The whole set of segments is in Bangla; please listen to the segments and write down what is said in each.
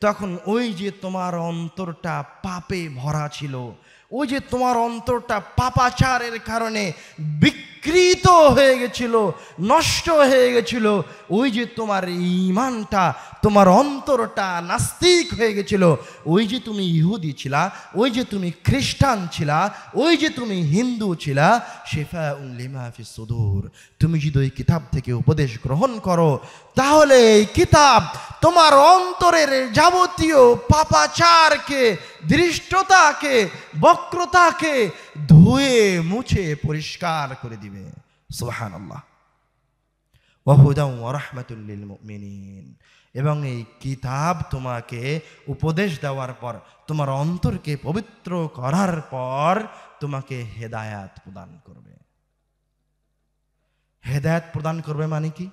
তখন ওই যে তোমার অন্তরটা পাপে ভরা ছিল, ওই যে তোমার অন্তরটা পাপাচারের কারণে বিকৃত হয়ে গেছিল, নষ্ট হয়ে গেছিল, ওই যে তোমার ঈমানটা, তোমার অন্তরটা নাস্তিক হয়ে গেছিল, ওই যে তুমি ইহুদি ছিলা, ওই যে তুমি খ্রিস্টান ছিলা, ওই যে তুমি হিন্দু ছিলা, শিফাউন লিমা ফিস সুদূর, তুমি যদি ওই কিতাব থেকে উপদেশ গ্রহণ করো, তাহলে এই কিতাব তোমার অন্তরের যাবতীয় পাপাচারকে, দৃষ্টতাকে, বক্রতাকে ধুয়ে মুছে পরিষ্কার করে দিবে। সুবহানাল্লাহ। ওয়া হুদাও ওয়া রাহমাতুল লিল মুমিনিন। এবং এই কিতাব তোমাকে উপদেশ দেওয়ার পর, তোমার অন্তরকে পবিত্র করার পর তোমাকে হেদায়াত প্রদান করবে। হেদায়াত প্রদান করবে মানে কি?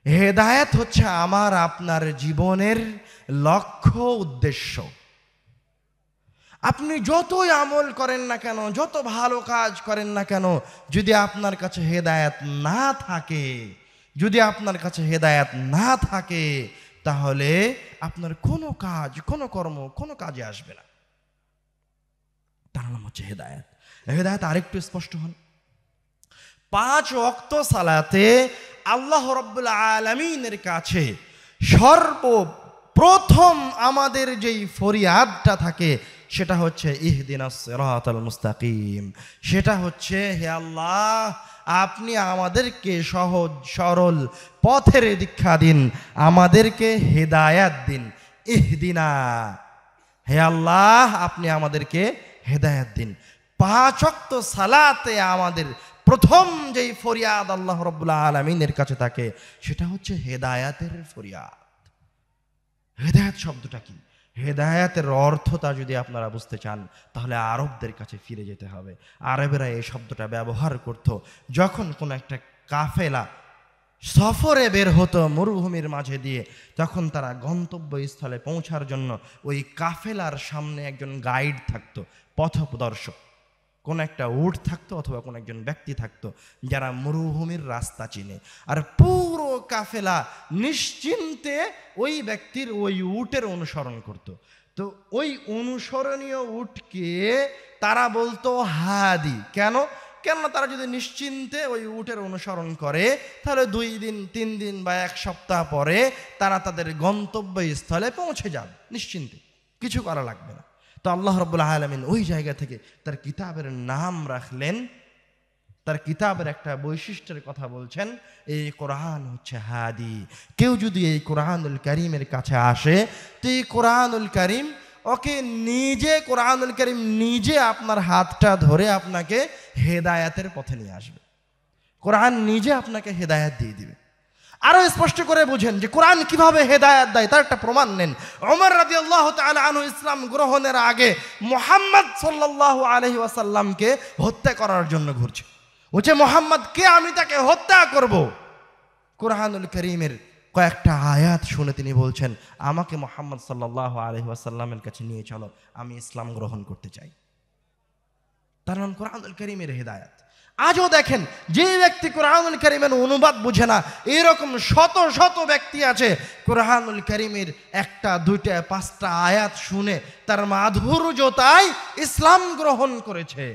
হেদায়াত হচ্ছে আমার আপনার জীবনের লক্ষ্য, উদ্দেশ্য। আপনি যতই আমল করেন না কেন, যত ভালো কাজ করেন না কেন, যদি আপনার কাছে হেদায়াত না থাকে, যদি আপনার কাছে হেদায়াত না থাকে, তাহলে আপনার কোনো কাজ, কোনো কর্ম, কোনো কাজে আসবে না। তার নাম হচ্ছে হেদায়াত। হেদায়াত আরেকটু স্পষ্ট হন। 5 ওয়াক্ত সালাতে আল্লাহ রাব্বুল আলামিনের কাছে সর্বপ্রথম আমাদের যেই ফরিয়াদটা থাকে, সেটা হচ্ছে ইহদিনাস সিরাতাল মুস্তাকিম। সেটা হচ্ছে, হে আল্লাহ, আপনি আমাদেরকে সহজ সরল পথের দীক্ষা দিন, আমাদেরকে হেদায়াত দিন। ইহদিনা, হে আল্লাহ, আপনি আমাদেরকে হেদায়াত দিন। 5 ওয়াক্ত সালাতে আমাদের প্রথম যেই ফরিয়াদ আল্লাহ রাব্বুল আলামিনের কাছে থাকে, সেটা হচ্ছে হেদায়াতের ফরিয়াদ। হেদায়াত শব্দটা কি? হেদায়াতের অর্থটা যদি আপনারা বুঝতে চান, তাহলে আরবদের কাছে ফিরে যেতে হবে। আরবেরা এই শব্দটা ব্যবহার করত যখন কোনো একটা কাফেলা সফরে বের হতো মরুভূমির মাঝে দিয়ে, তখন তারা গন্তব্যস্থলে পৌঁছার জন্য ওই কাফেলার সামনে একজন গাইড থাকতো, পথপ্রদর্শক। কোন একটা উট থাকতো অথবা কোন একজন ব্যক্তি থাকতো যারা মরুভূমির রাস্তা চিনে, আর পুরো কাফেলা নিশ্চিন্তে ওই ব্যক্তির, ওই উটের অনুসরণ করত। তো ওই অনুসরণীয় উটকে তারা বলতো হাদি। কেন? কেননা তারা যদি নিশ্চিন্তে ওই উটের অনুসরণ করে, তাহলে 2 দিন, 3 দিন বা 1 সপ্তাহ পরে তারা তাদের গন্তব্যস্থলে পৌঁছে যাবে নিশ্চিন্তে, কিছু করা লাগবে না। তো আল্লাহ রাব্বুল আলামিন ওই জায়গা থেকে তার কিতাবের নাম রাখলেন, তার কিতাবের একটা বৈশিষ্ট্যের কথা বলছেন, এই কোরআন হচ্ছে হাদি। কেউ যদি এই কোরআনুল কারীমের কাছে আসে, তো এই কোরআনুল কারীম ওকে নিজে, কোরআনুল কারীম নিজে আপনার হাতটা ধরে আপনাকে হেদায়াতের পথে নিয়ে আসবে। কোরআন নিজে আপনাকে হেদায়াত দিয়ে দিবে। আরো স্পষ্ট করে বুঝেন যে কোরআন কিভাবে হেদায়াত দেয়, তার একটা প্রমাণ নেন। ওমর রাদিয়াল্লাহু তাআলা আনহু ইসলাম গ্রহণের আগে মুহাম্মদ সাল্লাল্লাহু আলাইহি ওয়াসাল্লামকে হত্যা করার জন্য ঘুরছে। বলছে, মুহাম্মদ কে, আমি তাকে হত্যা করব। কোরআনুল কারীমের কয়েকটা আয়াত শুনে তিনি বলছেন, আমাকে মুহাম্মদ সাল্লাল্লাহু আলাইহি ওয়াসাল্লামের কাছে নিয়ে চলো, আমি ইসলাম গ্রহণ করতে চাই। তার নাম কোরআনুল কারীমের হেদায়াত। আজও দেখেন, যে ব্যক্তি কোরআনুল কারীমের অনুবাদ বুঝে না, এরকম শত শত ব্যক্তি আছে কোরআনুল কারীমের 1টা 2টা 5টা আয়াত শুনে তার মাধুর্যতায় ইসলাম গ্রহণ করেছে।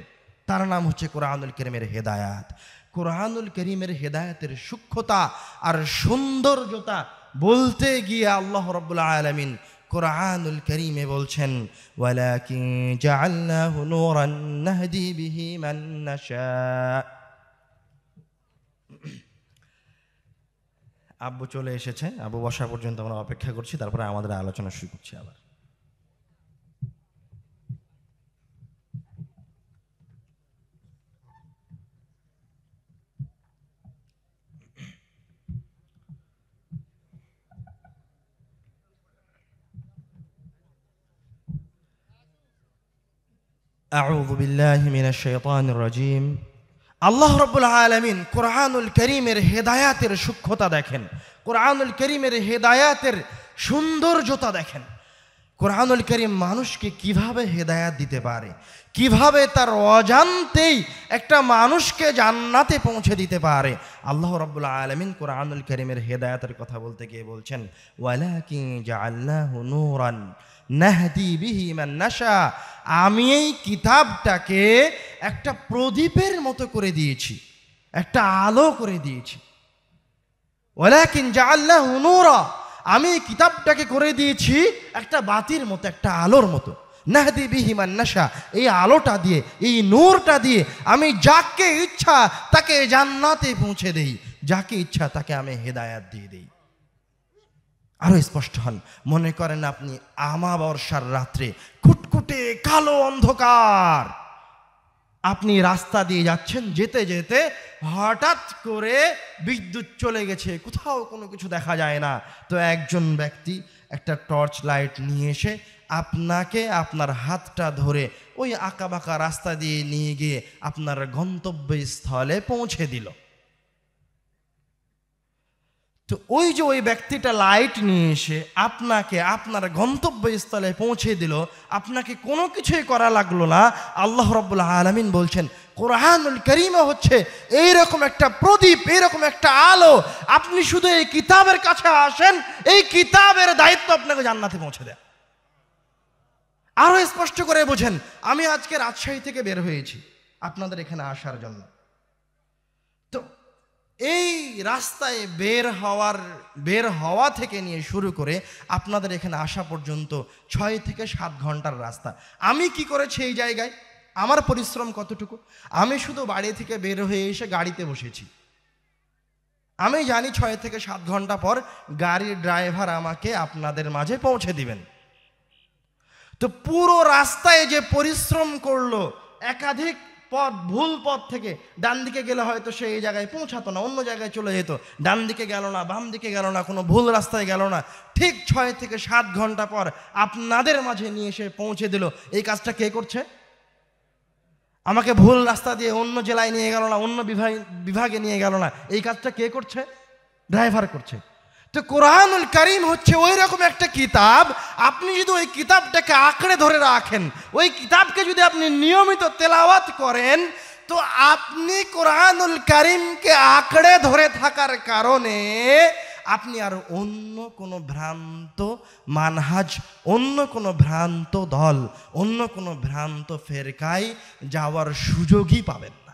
তার নাম হচ্ছে কোরআনুল কারীমের হেদায়াত। কোরআনুল কারীমের হেদায়াতের সূক্ষ্মতা আর সৌন্দর্যতা বলতে গিয়ে আল্লাহ রাব্বুল আলামিন কোরআনুল কারীমে বলছেন, ওয়ালাকিন জাআলনাহু নূরান নাহদি বিহি মান নাশা। আব্বু চলে এসেছে, আব্বু বসা পর্যন্ত আমরা অপেক্ষা করছি, তারপরে আমাদের আলোচনা শুরু করছি আবার। আউযু বিল্লাহি মিনাশ শাইতানির রাজীম। আল্লাহ রাব্বুল আলামিন কোরআনুল কারীমের হেদায়াতের সূক্ষ্মতা দেখেন, কোরআনুল কারীমের হেদায়াতের সৌন্দর্যতা দেখেন। কোরআনুল কারীম মানুষকে কিভাবে হেদায়াত দিতে পারে, কিভাবে তার অজান্তেই একটা মানুষকে জান্নাতে পৌঁছে দিতে পারে। আল্লাহ রাব্বুল আলামিন কোরআনুল কারীমের হেদায়াতের কথা বলতে গিয়ে বলছেন, ওয়ালাকিন জাআলনাহু নূরান নাহদি বিহি মান নাশা, আমি এই কিতাবটাকে একটা প্রদীপের মতো করে দিয়েছি, একটা আলো করে দিয়েছি। ওয়ালাকিন জাআলনাহু নূরা, আমি এই কিতাবটাকে করে দিয়েছি একটা বাতির মতো, একটা আলোর মতো। নাহদি বিহি মান নাশা, এই আলোটা দিয়ে, এই নূরটা দিয়ে আমি যাকে ইচ্ছা তাকে জান্নাতে পৌঁছে দেই, যাকে ইচ্ছা তাকে আমি হেদায়াত দিয়ে দেই। আরো স্পষ্ট হন, মনে করেন আপনি আমাবর্ষার রাত্রে কুটকুটে কালো অন্ধকার, আপনি রাস্তা দিয়ে যাচ্ছেন, যেতে যেতে হঠাৎ করে বিদ্যুৎ চলে গেছে, কোথাও কোনো কিছু দেখা যায় না। তো একজন ব্যক্তি একটা টর্চ লাইট নিয়ে এসে আপনাকে আপনার হাতটা ধরে ওই আঁকাবাঁকা রাস্তা দিয়ে নিয়ে গিয়ে আপনার গন্তব্যস্থলে পৌঁছে দিল। তো ওই যে ওই ব্যক্তিটা লাইট নিয়ে এসে আপনাকে আপনার গন্তব্যস্থলে পৌঁছে দিল, আপনাকে কোনো কিছুই করা লাগলো না। আল্লাহ রাব্বুল আলামিন বলছেন কোরআনুল কারীমে হচ্ছে এইরকম একটা প্রদীপ, এইরকম একটা আলো। আপনি শুধু এই কিতাবের কাছে আসেন, এই কিতাবের দায়িত্ব আপনাকে জান্নাতে পৌঁছে দেয়। আরো স্পষ্ট করে বোঝেন, আমি আজকে রাজশাহী থেকে বের হয়েছি আপনাদের এখানে আসার জন্য। তো এই রাস্তায় বের হওয়া থেকে নিয়ে শুরু করে আপনাদের এখানে আসা পর্যন্ত 6 থেকে 7 ঘন্টার রাস্তা। আমি কি করেছি এই জায়গায়, আমার পরিশ্রম কতটুকু? আমি শুধু বাড়ি থেকে বের হয়ে এসে গাড়িতে বসেছি। আমি জানি 6 থেকে 7 ঘন্টা পর গাড়ির ড্রাইভার আমাকে আপনাদের মাঝে পৌঁছে দিবেন। তো পুরো রাস্তায় যে পরিশ্রম করলো, একাধিক পথ, ভুল পথ থেকে ডান দিকে গেলে হয়তো সে এই জায়গায় পৌঁছাতো না, অন্য জায়গায় চলে যেত। ডান দিকে গেল না, বাম দিকে গেল না, কোনো ভুল রাস্তায় গেল না, ঠিক 6 থেকে 7 ঘন্টা পর আপনাদের মাঝে নিয়ে এসে পৌঁছে দিল। এই কাজটা কে করছে? আমাকে ভুল রাস্তা দিয়ে অন্য জেলায় নিয়ে গেল না, অন্য বিভাগে নিয়ে গেল না, এই কাজটা কে করছে? ড্রাইভার করছে। তো কোরআনুল কারীম হচ্ছে ওই রকম একটা কিতাব, আপনি যদি ওই কিতাবটাকে আঁকড়ে ধরে রাখেন, ওই কিতাবকে যদি আপনি নিয়মিত তেলাওয়াত করেন, তো আপনি কোরআনুল কারীমকে আঁকড়ে ধরে থাকার কারণে আপনি আর অন্য কোনো ভ্রান্ত মানহাজ, অন্য কোনো ভ্রান্ত দল, অন্য কোনো ভ্রান্ত ফেরকায় যাওয়ার সুযোগই পাবেন না।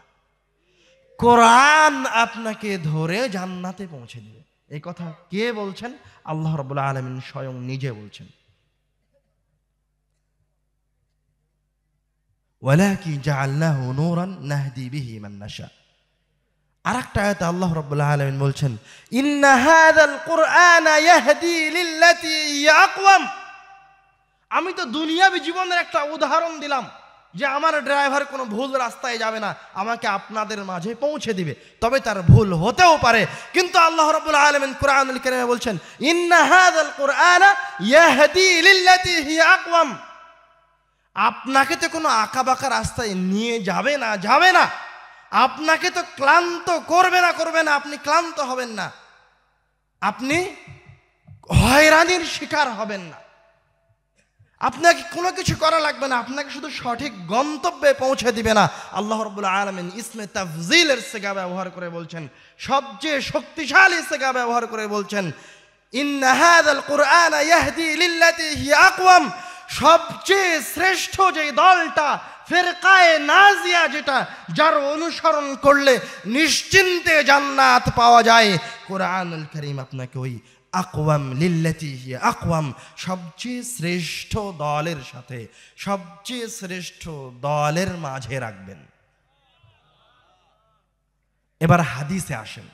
কোরআন আপনাকে ধরে জান্নাতে পৌঁছে দিবে। এই কথা কে বলছেন? আল্লাহ রাব্বুল আলামিন স্বয়ং নিজে বলছেন। ওয়ালাকিন জাআলনাহু নূরান নাহদি বিহি মান নাশা। আরেকটা আয়াতে আল্লাহ রাব্বুল আলামিন বলছেন, ইন্না হাযাল কুরআনা ইয়াহদি লিল্লাতী হিয়া আকওয়াম। আমি তো দুনিয়াবী জীবনের একটা উদাহরণ দিলাম যে আমার ড্রাইভার কোনো ভুল রাস্তায় যাবে না, আমাকে আপনাদের মাঝে পৌঁছে দিবে। তবে তার ভুল হতেও পারে, কিন্তু আল্লাহ রাব্বুল আলামিন কোরআনুল কারীমে বলছেন, ইন্না হাযাল কুরআনা ইয়াহদি লিল্লাতী হিয়া আকওয়াম। আপনাকে তো কোনো আঁকাবাঁকা রাস্তায় নিয়ে যাবে না, আপনাকে তো ক্লান্ত করবে না, আপনি ক্লান্ত হবেন না, আপনি হয়রানির শিকার হবেন না, আপনাকে কোনো কিছু করা লাগবে না, আপনাকে শুধু সঠিক গন্তব্যে পৌঁছে দিবে না। আল্লাহ রাব্বুল আলামিন ইসমে তাফজিলের সিগা ব্যবহার করে বলছেন, সবচেয়ে শক্তিশালী সিগা ব্যবহার করে বলছেন, ইন্না হাযাল কুরআনা ইয়াহদি লিল্লাতী হিয়া আকওয়াম। সবচেয়ে শ্রেষ্ঠ যে দলটা, ফেরকায়ে নাজিয়া, যেটা যার অনুসরণ করলে নিশ্চিন্তে জান্নাত পাওয়া যায়, কোরআনুল কারীম আপনাকে ওই আকওয়াম লিল্লাতী হিয়া আকওয়াম, সবচেয়ে শ্রেষ্ঠ দলের সাথে, সবচেয়ে শ্রেষ্ঠ দলের মাঝে রাখবেন। এবার হাদিসে আসেন,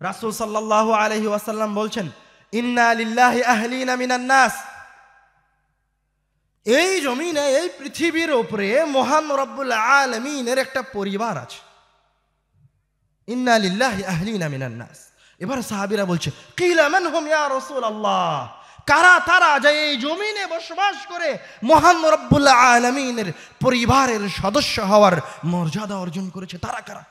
রাসূল সাল্লাল্লাহু আলাইহি ওয়াসাল্লাম বলছেন, ইন্না লিল্লাহি আহলিনা মিনান নাস। এই জমিনে, এই পৃথিবীর উপরে মহান রব্বুল আলামিনের একটা পরিবার আছে। ইন্না লিল্লাহি আহলিনা মিনান নাস। এবার সাহাবীরা বলছে, কিলা মান হুম ইয়া রাসূলুল্লাহ, কারা তারা যে এই জমিনে বসবাস করে মহান রব্বুল আলামিনের পরিবারের সদস্য হওয়ার মর্যাদা অর্জন করেছে? তারা কারা?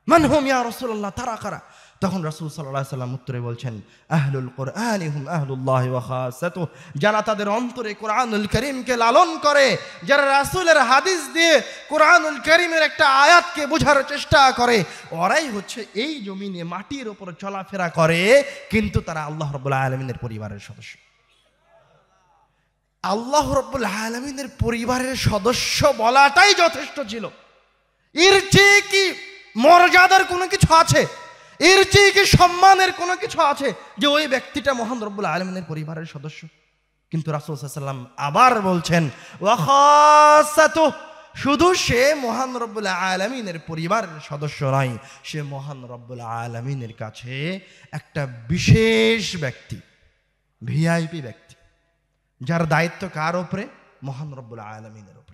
মান হুম ইয়া রাসূলুল্লাহ, তারা কারা? তখন রাসূল সাল্লাল্লাহু আলাইহি ওয়াসাল্লাম উত্তরে বলছেন, আহলুল কোরআনি হুম আহলুল্লাহি ওয়া খাসাতুহু, যারা তাদের অন্তরে কোরআনুল কারীমকে লালন করে, যারা রাসূলের হাদিস দিয়ে কোরআনুল কারীমের একটা আয়াতকে বোঝার চেষ্টা করে, ওরাই হচ্ছে এই জমিনে মাটির উপর চলাফেরা করে, কিন্তু তারা আল্লাহ রাব্বুল আলামিনের পরিবারের সদস্য। আল্লাহ রাব্বুল আলামিনের পরিবারের সদস্য বলাটাই যথেষ্ট ছিল। এর চেয়ে কি মর্যাদার কোনো কিছু আছে? এর চেয়ে কি সম্মানের কোনো কিছু আছে যে ওই ব্যক্তিটা মহান রব্বুল আলামিনের পরিবারের সদস্য? কিন্তু রাসূল সাল্লাল্লাহু আলাইহি ওয়াসাল্লাম আবার বলছেন, ওয়া খাসাতুহু, শুধু সে মহান রব্বুল আলামিনের পরিবারের সদস্য নয়, সে মহান রব্বুল আলামিনের কাছে একটা বিশেষ ব্যক্তি, ভিআইপি ব্যক্তি, যার দায়িত্ব কার উপরে? মহান রব্বুল আলামিনের উপরে।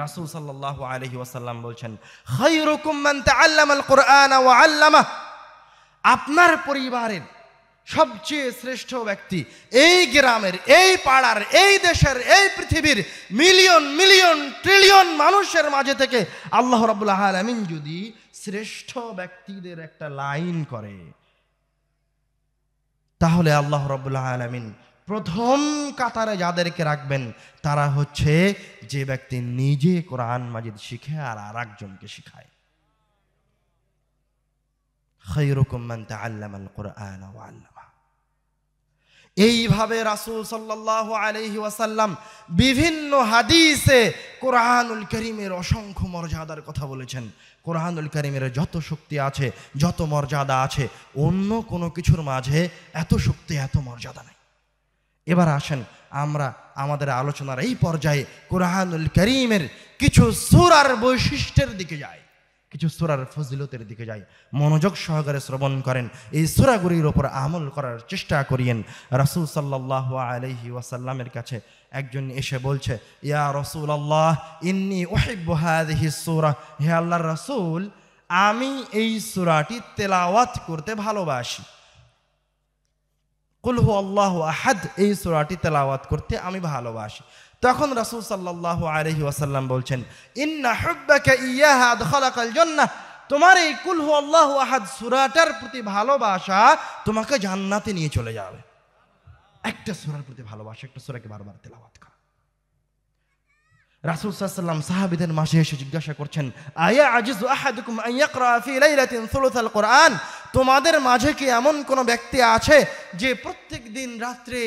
রাসূল সাল্লাল্লাহু আলাইহি ওয়াসাল্লাম বলছেন, খায়রুকুম মান তাআল্লামাল কুরআনা ওয়া আল্লামাহ, আপনার পরিবারের সবচেয়ে শ্রেষ্ঠ ব্যক্তি এই গ্রামের, এই পাড়ার, এই দেশের, এই পৃথিবীর মিলিয়ন মিলিয়ন ট্রিলিয়ন মানুষের মাঝে থেকে আল্লাহ রাব্বুল আলামিন যদি শ্রেষ্ঠ ব্যক্তিদের একটা লাইন করে, তাহলে আল্লাহ রাব্বুল আলামিন প্রথম কাতারে যাদেরকে রাখবেন তারা হচ্ছে যে ব্যক্তি নিজে কোরআন মাজিদ শিখে আর আরেকজনকে শিখায়। খায়রুকুম মান তাআল্লামাল কুরআনা ওয়া আল্লামা। এইভাবে রাসূল সাল্লাল্লাহু আলাইহি ওয়াসাল্লাম বিভিন্ন হাদিসে কোরআনুল কারীমের অসংখ্য মর্যাদার কথা বলেছেন। কোরআনুল কারীমের যত শক্তি আছে, যত মর্যাদা আছে, অন্য কোনো কিছুর মাঝে এত শক্তি, এত মর্যাদা নাই। এবার আসেন আমরা আমাদের আলোচনার এই পর্যায়ে কোরআনুল কারীমের কিছু সূরার বৈশিষ্ট্যের দিকে যাই, কিছু সূরার ফজিলতের দিকে যাই। মনোযোগ সহকারে শ্রবণ করেন, এই সূরাগুলির উপর আমল করার চেষ্টা করিয়েন। রাসূল সাল্লাল্লাহু আলাইহি ওয়াসাল্লামের কাছে একজন এসে বলছে, ইয়া রাসূলুল্লাহ ইন্নী উহিব্বু হাযিহিস সূরা, হে আল্লাহর রাসূল, আমি এই সূরাটি তেলাওয়াত করতে ভালোবাসি। কুল হু আল্লাহু আহাদ, এই সূরাটি তেলাওয়াত করতে আমি ভালোবাসি। তখন রাসূল সাল্লাল্লাহু আলাইহি ওয়াসাল্লাম বলছেন, ইন্না হুব্বাকা ইয়াহা আদখালাকাল জান্নাহ, তোমার এই কুল হু আল্লাহু আহাদ সূরাটার প্রতি ভালোবাসা তোমাকে জান্নাতে নিয়ে চলে যাবে। একটা সূরার প্রতি ভালোবাসা, একটা সূরাকে বারবার তেলাওয়াত করা। রাসূল সাল্লাল্লাহু আলাইহি ওয়াসাল্লাম সাহাবীদের মাঝে এসে জিজ্ঞাসা করছেন, আয়া আজিজু আহাদুকুম আন ইয়াকরা ফি লাইলাতিন সুলুসাল কুরআন, তোমাদের মাঝে কি এমন কোন ব্যক্তি আছে যে প্রত্যেক দিন রাত্রে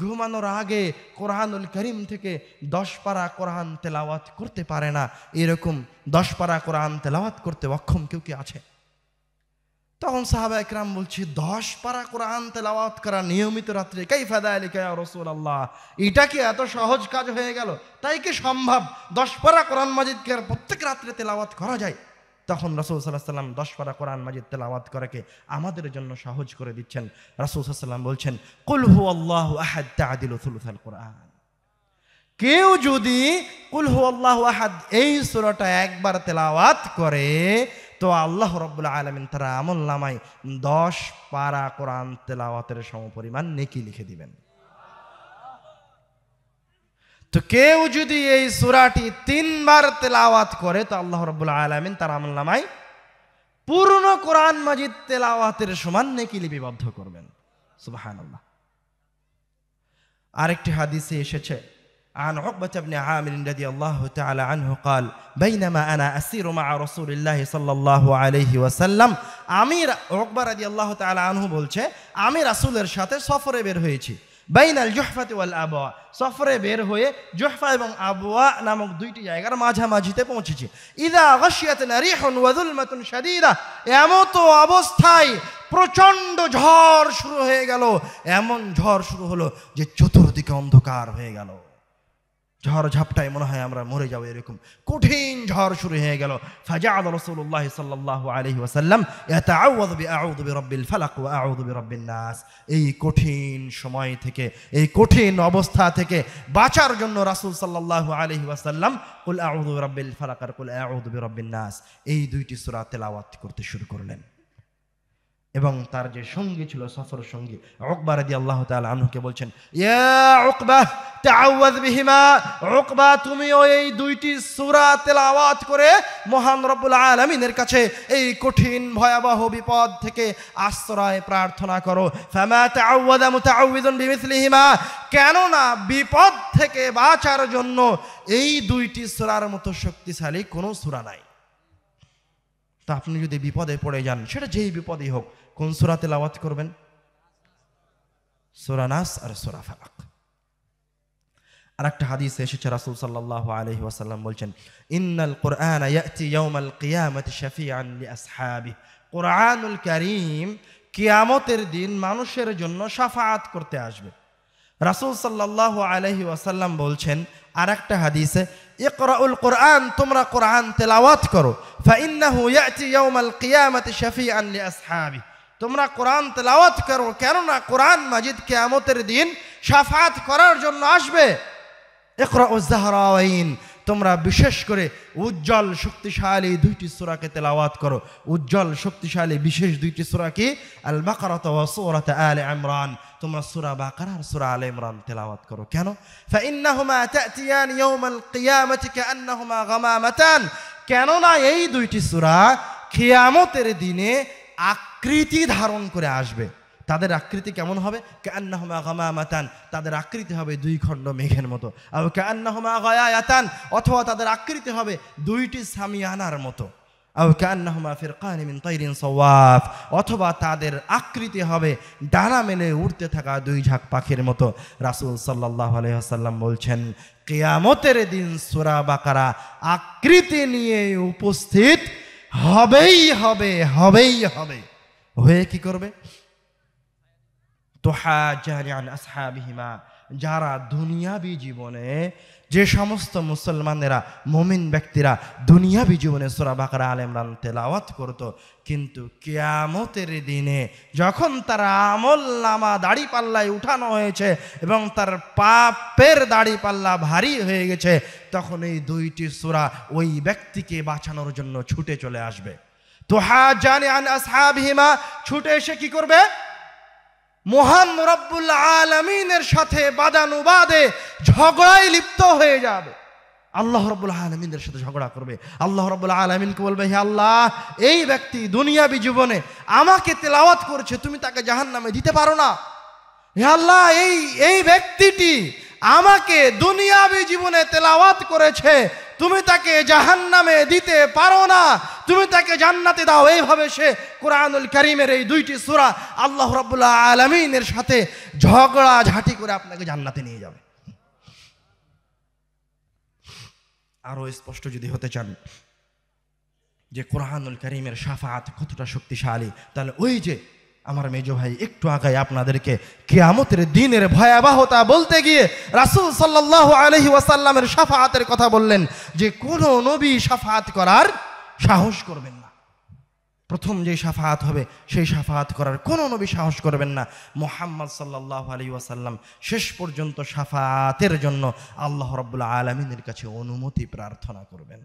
ঘুমানোর আগে কোরআনুল কারীম থেকে 10 পারা কোরআন তেলাওয়াত করতে পারে না? এরকম 10 পারা কোরআন তেলাওয়াত করতে অক্ষম কেউ কি আছে? তখন সাহাবা একরাম বলছে, 10 পারা কোরআন তেলাওয়াত করা নিয়মিত রাত্রে, কাইফা যালিকা ইয়া রাসূলুল্লাহ, এটা কি এত সহজ কাজ হয়ে গেল? তাই কি সম্ভব 10 পারা কোরআন মাজিদকে প্রত্যেক রাত্রে তেলাওয়াত করা যায়? তখন রাসূল সাল্লাল্লাহু আলাইহি ওয়াসাল্লাম 10 পারা কোরআন মাজিদ তেলাওয়াত করাকে আমাদের জন্য সহজ করে দিচ্ছেন। রাসূল সাল্লাল্লাহু আলাইহি ওয়াসাল্লাম বলছেন, কুল হু আল্লাহু আহাদ তা'দিলু সুলুসাল কুরআন, কেউ যদি কুল হু আল্লাহু আহাদ এই সূরাটা একবার তেলাওয়াত করে তো আল্লাহ রাব্বুল আলামিন তার আমলনামায় 10 পারা কোরআন তেলাওয়াতের সমপরিমাণ নেকি লিখে দিবেন। তো কেউ যদি এই সূরাটি 3 বার তেলাওয়াত করে তো আল্লাহ রাব্বুল আলামিন তার আমলনামায় পূর্ণ কোরআন মাজিদ তেলাওয়াতের সমান নেকি লিপিবদ্ধ করবেন। সুবহানাল্লাহ। আরেকটি হাদিসে এসেছে, عن عقبة بن عامر رضي الله تعالى عنه قال بينما أنا أسير مع رسول الله صلى الله عليه وسلم, আমির উকবা রাদিয়াল্লাহু তাআলা আনহু বলছে, আমি রাসূলের সাথে সফরে বের হয়েছি। বাইনাল জুহফাতি ওয়াল আবওয়া, সফরে বের হয়ে জুহফা এবং আবওয়া নামক দুইটি জায়গার মাঝামাঝিতে পৌঁছেছি। ইযা গাশিয়াতনা রিহুন ওয়া যুলমাতুন শাদীদা, এমত অবস্থায় প্রচন্ড ঝড় শুরু হয়ে গেল। এমন ঝড় শুরু হলো যে চতুর্দিকে অন্ধকার হয়ে গেল। ঝড় ঝাপটায় মনে হয় আমরা মরে যাবো, এরকম কঠিন ঝড় শুরু হয়ে গেল। ফাজাআল রাসূলুল্লাহ সাল্লাল্লাহু আলাইহি ওয়াসাল্লাম ইয়াতাআওয়াযু বিআউযু বিরাব্বিল ফালাক ওয়া আউযু বিরাব্বিন নাস, এই কঠিন সময় থেকে, এই কঠিন অবস্থা থেকে বাঁচার জন্য রাসূল সাল্লাল্লাহু আলাইহি ওয়াসাল্লাম কুল আউযু বিরাব্বিল ফালাক আর কুল আউযু বিরাব্বিন নাস এই দুইটি সূরা তেলাওয়াত করতে শুরু করলেন। এবং তার যে সঙ্গী ছিল, সফর সঙ্গী উকবা রাদিয়াল্লাহু তাআলা আনহুকে বলছেন, ইয়া উকবা তাআওয়ায বিহিমা, উকবা তুমিও এই দুইটি সূরা তেলাওয়াত করে মহান রব্বুল আলামিনের কাছে এই কঠিন ভয়াবহ বিপদ থেকে আশ্রয় প্রার্থনা করো। ফামা তাআওয়াযা মুতাআওযিযুন বিমিসলিহিমা, কেননা বিপদ থেকে বাঁচার জন্য এই দুইটি সূরার মতো শক্তিশালী কোনো সূরা নাই। তা আপনি যদি বিপদে পড়ে যান, সেটা যেই বিপদই হোক, কোন সূরা তেলাওয়াত করবেন? সূরা নাস আর সূরা ফালাক। আর একটা হাদিসে এসেছে, রাসূল সাল্লাল্লাহু আলাইহি ওয়াসাল্লাম বলছেন, ইন্নাল কুরআনা ইয়াতি ইয়াউমাল কিয়ামাতি শাফিআন লিআসহাবিহি, কুরআনুল কারীম কিয়ামতের দিন মানুষের জন্য শাফাআত করতে আসবে। রাসূল সাল্লাল্লাহু আলাইহি ওয়াসাল্লাম বলছেন আর একটা হাদিসে, ইকরাউল কুরআন, তোমরা কুরআন তেলাওয়াত করো, ফাইন্নাহু ইয়াতি ইয়াউমাল কিয়ামাতি শাফিআন লিআসহাবিহি, তোমরা কোরআন তেলাওয়াত করো, কেননা কোরআন মাজিদ কিয়ামতের দিন শাফাআত করার জন্য আসবে। ইকরাউজ যাহরাওয়াইন, তোমরা বিশেষ করে উজ্জ্বল শক্তিশালী দুইটি সূরাকে তেলাওয়াত করো। উজ্জ্বল শক্তিশালী বিশেষ দুইটি সূরা কি? আল বাকারা ওয়া সূরাত আলে ইমরান। তোমরা সূরা বাকারা আর সূরা আলে ইমরান তেলাওয়াত করো। কেন? ফাইন্নাহুমা তাতিয়ান ইয়াউমাল কিয়ামাতি কাআন্নাহুমা গামামাতান, কেননা এই দুইটি সূরা কিয়ামতের দিনে আকৃতি ধারণ করে আসবে। তাদের আকৃতি কেমন হবে? কাআন্নাহুমা গামামাতান, তাদের আকৃতি হবে দুই খণ্ড মেঘের মতো। আর কাআন্নাহুমা গায়ায়াতান, অথবা তাদের আকৃতি হবে দুইটি সামিয়ানার মতো। আর কাআন্নাহুমা ফিরকানি মিন তাইরিন সাওয়াফ, অথবা তাদের আকৃতি হবে ডানা মেলে উড়তে থাকা দুই ঝাঁক পাখির মতো। রাসূল সাল্লাল্লাহু আলাইহি ওয়াসাল্লাম বলছেন, কিয়ামতের দিন সূরা বাকারা আকৃতি নিয়ে উপস্থিত হবেই হবে, হবেই হবে। হয়ে কি করবে? তুহাজ্জানি আন আসহাবিহিমা, যারা দুনিয়াবি জীবনে, যে সমস্ত মুসলমানেরা মুমিন ব্যক্তিরা দুনিয়াবি জীবনে সূরা বাকারা আলে ইমরান তেলাওয়াত করত, কিন্তু কিয়ামতের দিনে যখন তার আমলনামা দাড়ি পাল্লায় উঠানো হয়েছে এবং তার পাপের দাড়ি পাল্লা ভারী হয়ে গেছে, তখন এই দুইটি সূরা ওই ব্যক্তিকে বাঁচানোর জন্য ছুটে চলে আসবে। তুহাজ্জানি আন আসহাবিহিমা, ছুটে এসে কি করবে? মহান রব্বুল আলামিনের সাথে বাদানুবাদে ঝগড়ায় লিপ্ত হয়ে যাবে। আল্লাহ রব্বুল আলামিনের সাথে ঝগড়া করবে। আল্লাহ রব্বুল আলামিনকে বলবে, হে আল্লাহ, এই ব্যক্তি দুনিয়াবি জীবনে আমাকে তেলাওয়াত করেছে, তুমি তাকে জাহান্নামে দিতে পারো না। হে আল্লাহ, এই ব্যক্তিটি আমাকে দুনিয়াবি জীবনে তেলাওয়াত করেছে, তুমি তাকে জাহান্নামে দিতে পারো না, তুমি তাকে জান্নাতে দাও। এইভাবে সে কোরআনুল কারীমের এই দুইটি সূরা আল্লাহ রাব্বুল আলামিনের সাথে ঝগড়া ঝাঁটি করে আপনাকে জান্নাতে নিয়ে যাবে। আরো স্পষ্ট যদি হতে চান যে কোরআনুল কারীমের শাফাআত কতটা শক্তিশালী, তাহলে ওই যে আমার মেজো ভাই একটু আগে আপনাদেরকে কিয়ামতের দিনের ভয়াবহতা বলতে গিয়ে রাসূল সাল্লাল্লাহু আলাইহি ওয়াসাল্লামের শাফাআতের কথা বললেন, যে কোন নবী শাফাআত করার সাহস করবেন না। প্রথম যে শাফাআত হবে সেই শাফাআত করার কোনো নবী সাহস করবেন না। মুহাম্মদ সাল্লাল্লাহু আলাইহি ওয়াসাল্লাম শেষ পর্যন্ত শাফাআতের জন্য আল্লাহ রাব্বুল আলামিনের কাছে অনুমতি প্রার্থনা করবেন।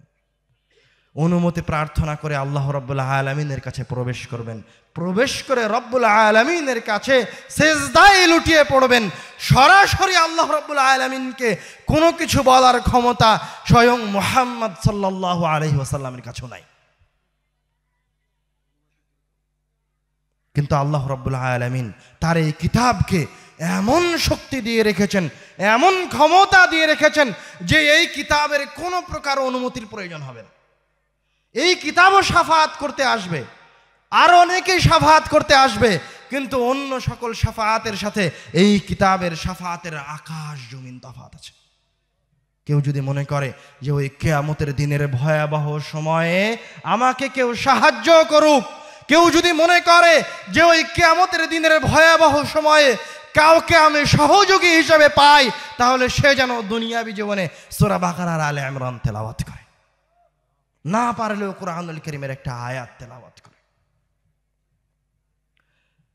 অনুমতি প্রার্থনা করে আল্লাহ রাব্বুল আলামিনের কাছে প্রবেশ করবেন। প্রবেশ করে রব্বুল আলামিনের কাছে সিজদায় লুটিয়ে পড়বেন। সরাসরি আল্লাহ রাব্বুল আলামিনকে কোনো কিছু বলার ক্ষমতা স্বয়ং মুহাম্মদ সাল্লাল্লাহু আলাইহি ওয়াসাল্লামের কাছেও নাই। কিন্তু আল্লাহ রাব্বুল আলামিন তার এই কিতাবকে এমন শক্তি দিয়ে রেখেছেন, এমন ক্ষমতা দিয়ে রেখেছেন যে এই কিতাবের কোনো প্রকার অনুমতির প্রয়োজন হবে না। এই কিতাবও শাফাআত করতে আসবে, আর অনেকেই শাফাআত করতে আসবে, কিন্তু অন্য সকল শাফাআতের সাথে এই কিতাবের শাফাআতের আকাশ জমিন তফাৎ আছে। কেউ যদি মনে করে যে ওই কিয়ামতের দিনের ভয়াবহ সময়ে আমাকে কেউ সাহায্য করুক, কেউ যদি মনে করে যে ওই কিয়ামতের দিনের ভয়াবহ সময়ে কাউকে আমি সহযোগী হিসেবে পাই, তাহলে সে যেন দুনিয়াবি জীবনে সূরা বাকারা আর আলে ইমরান তেলাওয়াত করে, না পারলেও কোরআনুল কারীমের একটা আয়াত তেলাওয়াত করে।